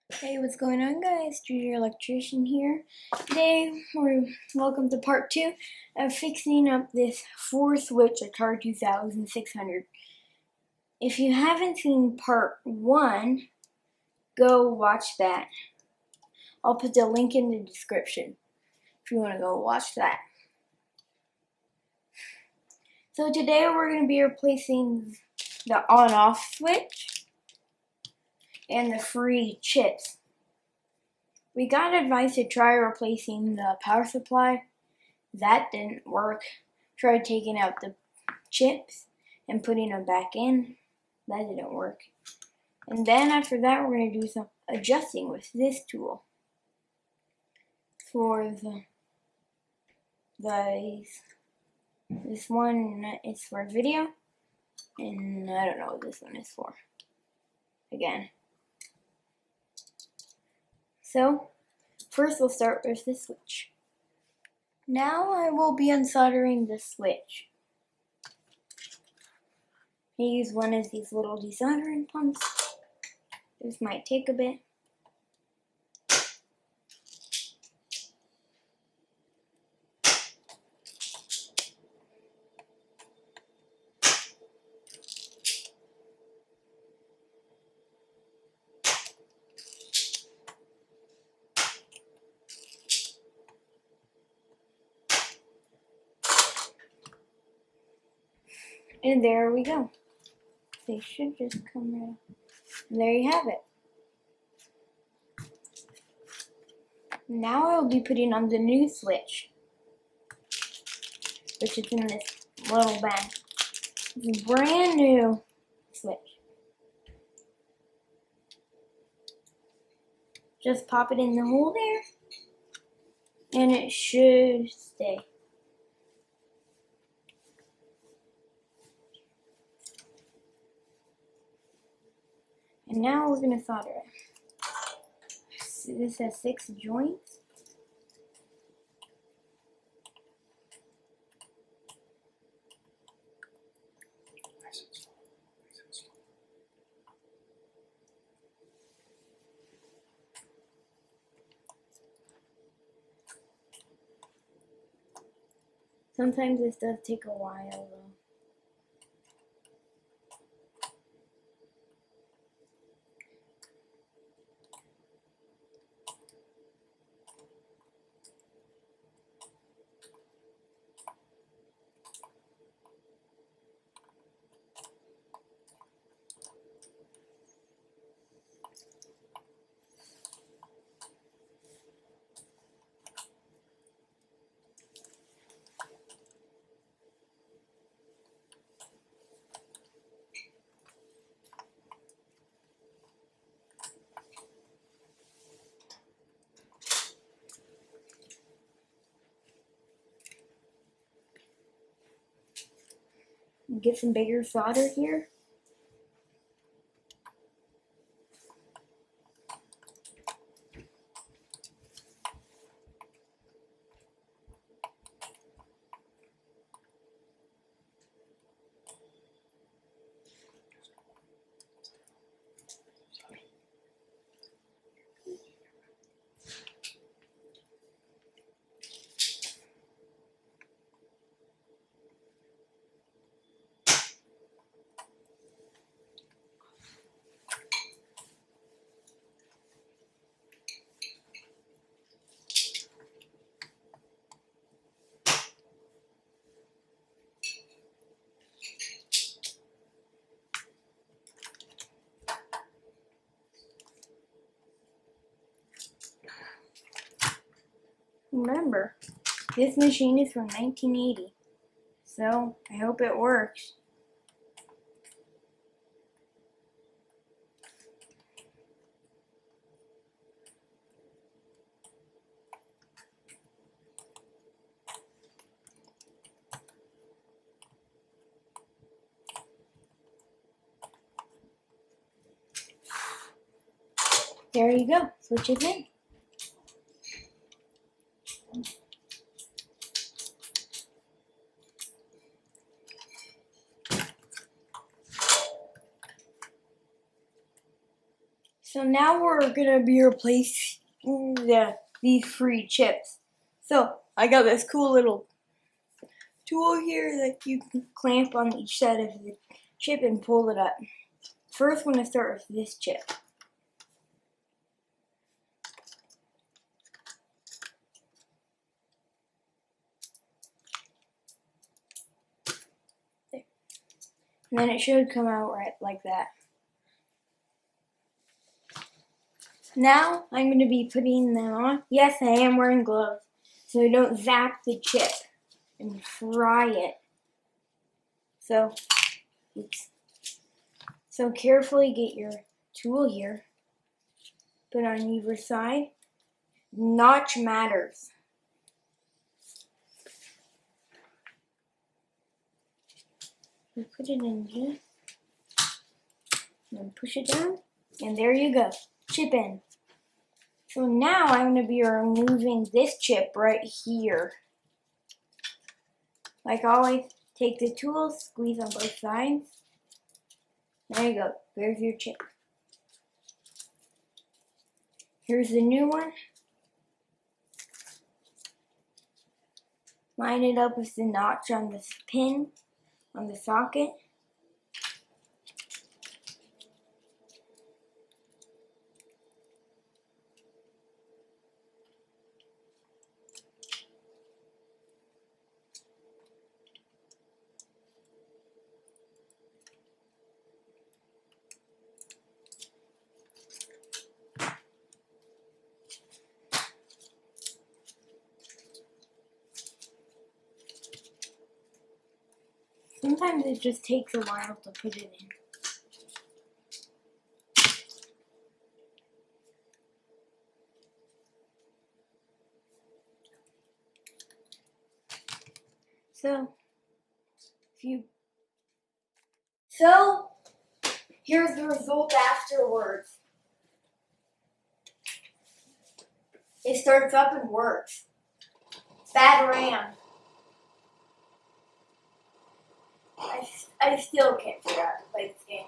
Hey, what's going on, guys? Junior Electrician here. Today, welcome to part 2 of fixing up this 4-switch Atari 2600. If you haven't seen part 1, go watch that. I'll put the link in the description if you want to go watch that. So today we're going to be replacing the on-off switch and the free chips. We got advice to try replacing the power supply. That didn't work. Tried taking out the chips and putting them back in. That didn't work. And then after that, we're going to do some adjusting with this tool. For this one is for video, and I don't know what this one is for. Again. So, first we'll start with the switch. Now I will be unsoldering the switch. I use one of these little desoldering pumps. This might take a bit. And there we go. They should just come right up. And there you have it. Now I will be putting on the new switch, which is in this little bag. It's a brand new switch. Just pop it in the hole there, and it should stay. And now we're going to solder it. So this has 6 joints. Sometimes this does take a while though. Get some bigger solder here. Remember, this machine is from 1980, so I hope it works. There you go, switch is in. So now we're gonna be replacing these free chips. So I got this cool little tool here that you can clamp on each side of the chip and pull it up. First, I'm gonna start with this chip. There. And then it should come out right like that. Now I'm going to be putting them on. Yes, I am wearing gloves, so I don't zap the chip and fry it. So, oops. So carefully get your tool here. Put on either side. Notch matters. You put it in here. And then push it down. And there you go. Chip in. So now I'm going to be removing this chip right here. Like always, take the tool, squeeze on both sides. There you go. There's your chip. Here's the new one. Line it up with the notch on this pin on the socket. Sometimes it just takes a while to put it in. So here's the result afterwards. It starts up and works. Bad RAM. I still can't figure out how to play this game.